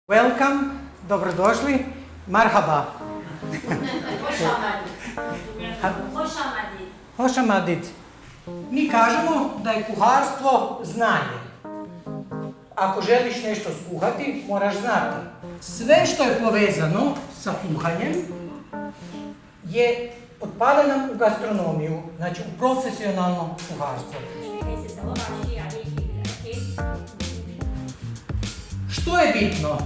Welcome, dobrodošli, marhaba. Hoş amadit. Mi kažemo da je kuharstvo znanje. Ako želiš nešto skuhati, moraš znati. Sve što je povezano sa kuhanjem otpada nam u gastronomiju, znači u profesionalno kuharstvo. Što je bitno?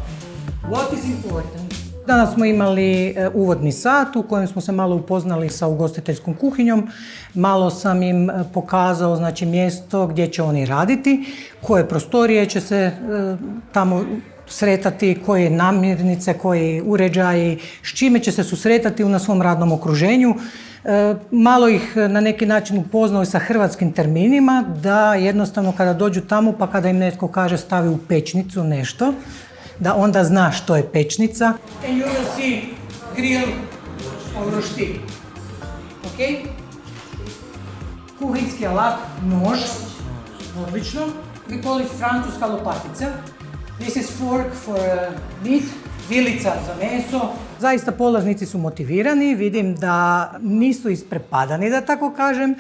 What is important? Danas smo imali uvodni sat u kojem smo se malo upoznali sa ugostiteljskom kuhinjom. Malo sam im pokazao znači, mjesto gdje će oni raditi, koje prostorije će se tamo sretati, koje namirnice, koji uređaji, s čime će se susretati na svom radnom okruženju. Malo ih na neki način upoznao sa hrvatskim terminima, da jednostavno kada dođu tamo pa kada im netko kaže stavi u pečnicu nešto, da onda zna što je pečnica. And you will see grill or roštilj. Ok? Kuhinjski alat, nož, odlično. We call it francuska lopatica. This is fork for meat, vilica za meso. Zaista polaznici su motivirani, vidim da nisu isprepadani, da tako kažem.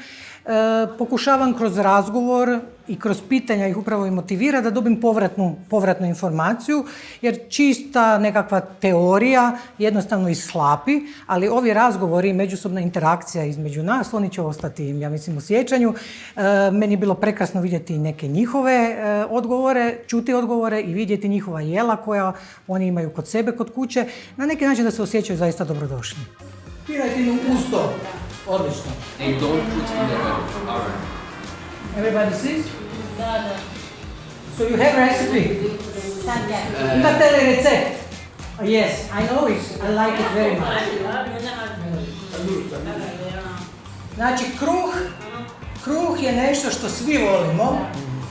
Pokušavam kroz razgovor i kroz pitanja ih upravo i motivira da dobim povratnu informaciju, jer čista nekakva teorija jednostavno islapi, ali ovi razgovori i međusobna interakcija između nas, oni će ostati, ja mislim, u sjećanju. Meni je bilo prekrasno vidjeti neke njihove odgovore, čuti odgovore i vidjeti njihova jela koja oni imaju kod sebe, kod kuće, na neki način da se osjećaju zaista dobrodošli. Piratinu usto. Odlično. They don't put in the oven. Everybody sees? So you have recipe? Imate li recept? Yes, I know it. I like it very much. Znači, kruh je nešto što svi volimo.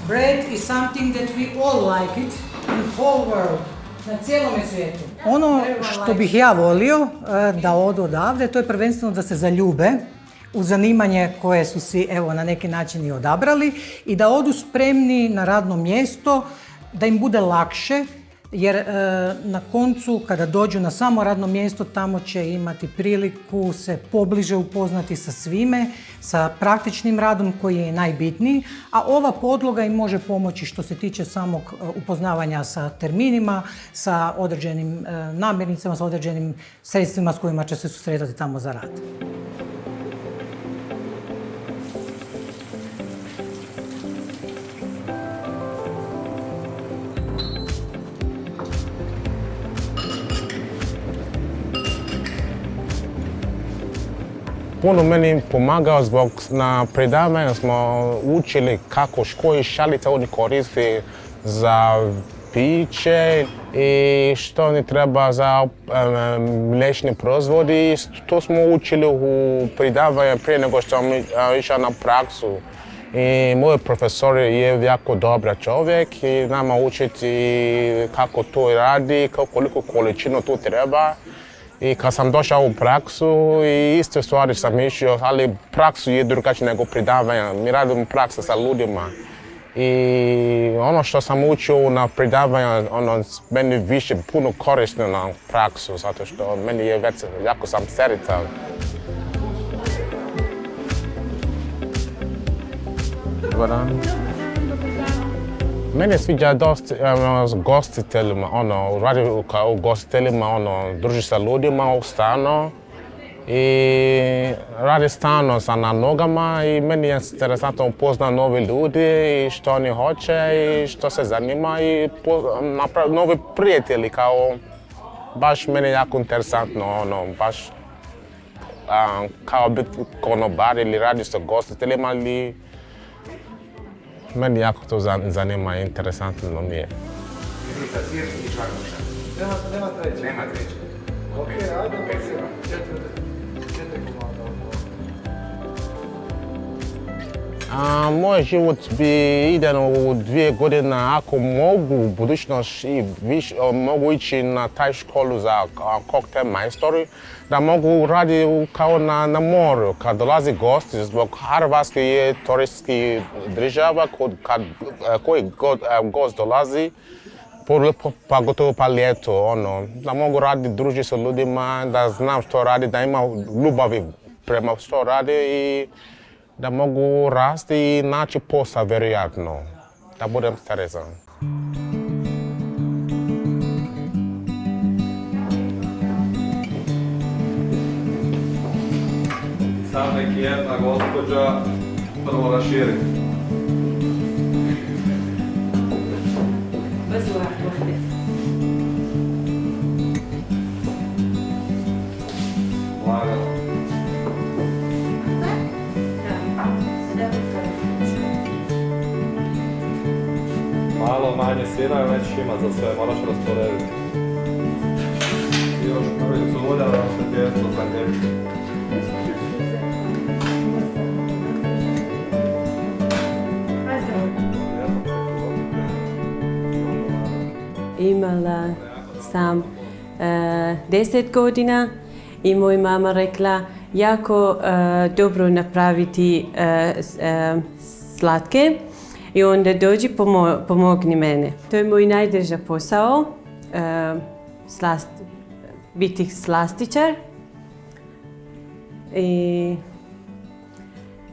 Bread is something that we all like it in whole world. Na cijelome svijetu. Ono što bih ja volio da odu odavde, to je prvenstveno da se zaljube u zanimanje koje su si evo na neki način i odabrali i da odu spremni na radno mjesto, da im bude lakše, jer na koncu kada dođu na samo radno mjesto tamo će imati priliku se pobliže upoznati sa svime, sa praktičnim radom koji je najbitniji, a ova podloga im može pomoći što se tiče samog upoznavanja sa terminima, sa određenim namirnicama, sa određenim sredstvima s kojima će se susretati tamo za rad. Puno meni pomagao zbog na predavanju smo učili kako koje šalice oni koriste za piće i što oni treba za mliječni proizvodi. To smo učili u predavanju prije nego što sam išao na praksu. I moj profesor je jako dobar čovjek i nama učiti kako to radi, koliko količinu to treba. I kad sam došao u praksu i iste stvari sam mišljio, ali praksu je drugačije nego predavanja. Mi radimo praksu sa ljudima. I ono što sam učio na predavanju, meni više puno korisno na praksu, zato što meni je već jako sam srca. Dobar dan. Mene sviđa dosta s gostiteljima, radi kao gostiteljima, druži sa ljudima u stanu i radi stalno na nogama i meni je interesantno upoznati novi ljudi i što oni hoće i što se zanima i napraviti novi prijatelji, kao baš meni jako interesantno, baš kao biti konobar ili radi sa gostiteljima ili meni jako to zanima i interesantno mi je. Nema treće. Ok, ajde, Moj život bi ide u 2 godine, ako mogu u budućnosti mogu ići na taj školu za koktel majstori, da mogu raditi kao na moru, kad dolazi gosti, zbog Hrvatske je turistički država, koji gost dolazi, Pa gotovo pa ljeto, ono, da mogu raditi, družiti se ljudima, da znam što radi, da ima ljubavi prema što radi i da mogu rasti i naći posao, vjerojatno, da budem sretan. Sad neki jedna gospođa prvo raširi. Lagano. Malo manje sira i nećeš imat za sve, moraš rasporediti. I još prvicu ulja da se tijesto zaljepi. Imala sam 10 godina i moja mama rekla jako dobro napraviti slatke i onda dođi pomogni mene. To je moj najdraži posao, biti slastičar. I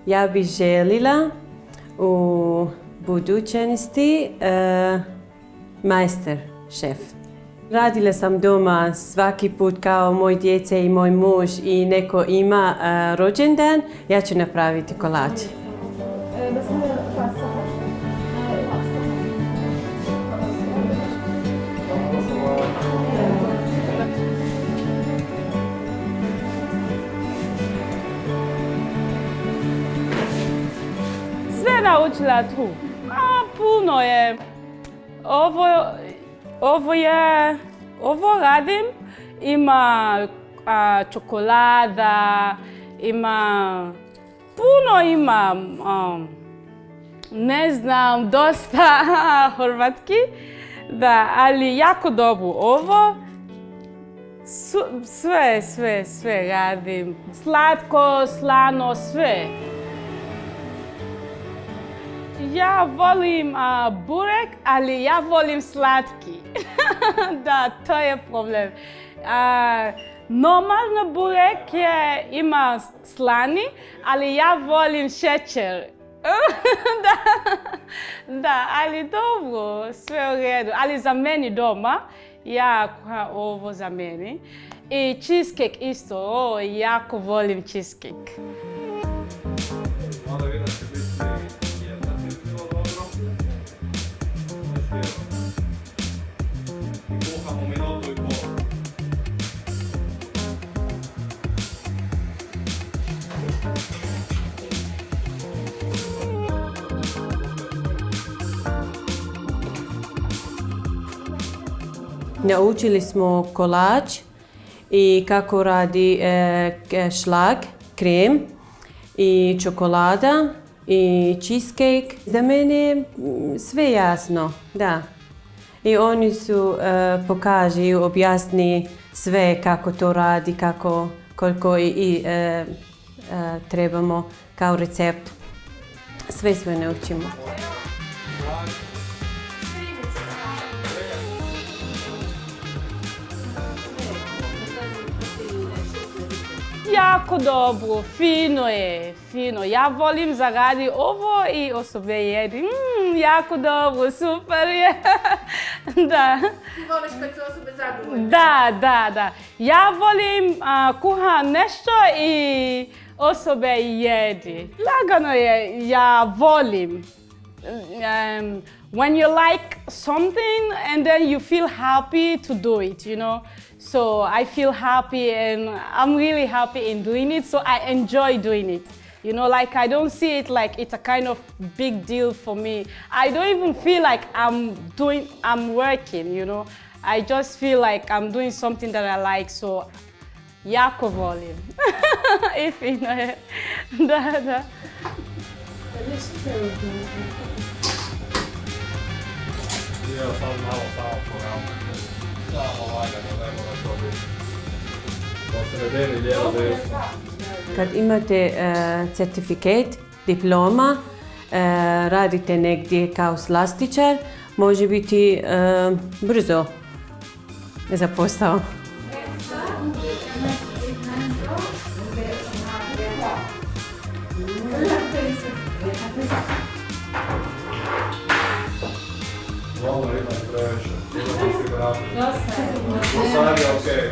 ja bih željela u budućnosti majster šef. Radila sam doma svaki put kao moj djece i moj muž i neko ima rođendan, ja ću napraviti kolače. Sve naučila tu. Puno je. Ovo radim, ima čokolada, puno ima, ne znam, dosta hrvatski, da, ali jako dobro ovo. Sve radim, slatko, slano, sve. Ja volim burek, ali ja volim slatki. Da, to je problem. Normalno burek ima slani, ali ja volim šećer. Da, ali dobro, sve u redu. Ali za meni doma, ja kuham ovo za meni. I cheesecake isto, jako volim cheesecake. Onda vidim da će biti jedna to dobro. I kuhamo minutu i pol. Naučili smo kolač i kako radi šlag, krem i čokolada i cheesecake. Za mene je sve jasno, da. I oni su pokažu, objasni sve kako to radi, koliko trebamo kao recept. Sve naučimo. Jako dobro, fino je, fino. Ja volim zaradi ovo i osobe jedi. Jako dobro, super je. Da. Ti voliš kad su osobe zadovoljne? Da. Ja volim kuham nešto i osobe jedi. Lagano je, ja volim. When you like something and then you feel happy to do it, you know. So I feel happy and I'm really happy in doing it, so I enjoy doing it. You know, like I don't see it like it's a kind of big deal for me. I don't even feel like I'm working, you know. I just feel like I'm doing something that I like, so jako volim. I fino je. Da. Evo sad malo samo poravno. Samo lagano, ne mora to biti. Po sredini, lijevo, desno. Kad imate certifikat, diploma, radite negdje kao slastičar, može biti brzo za posao. Dobro, imam previše. Idemo si ga napraviti. Sad je okej.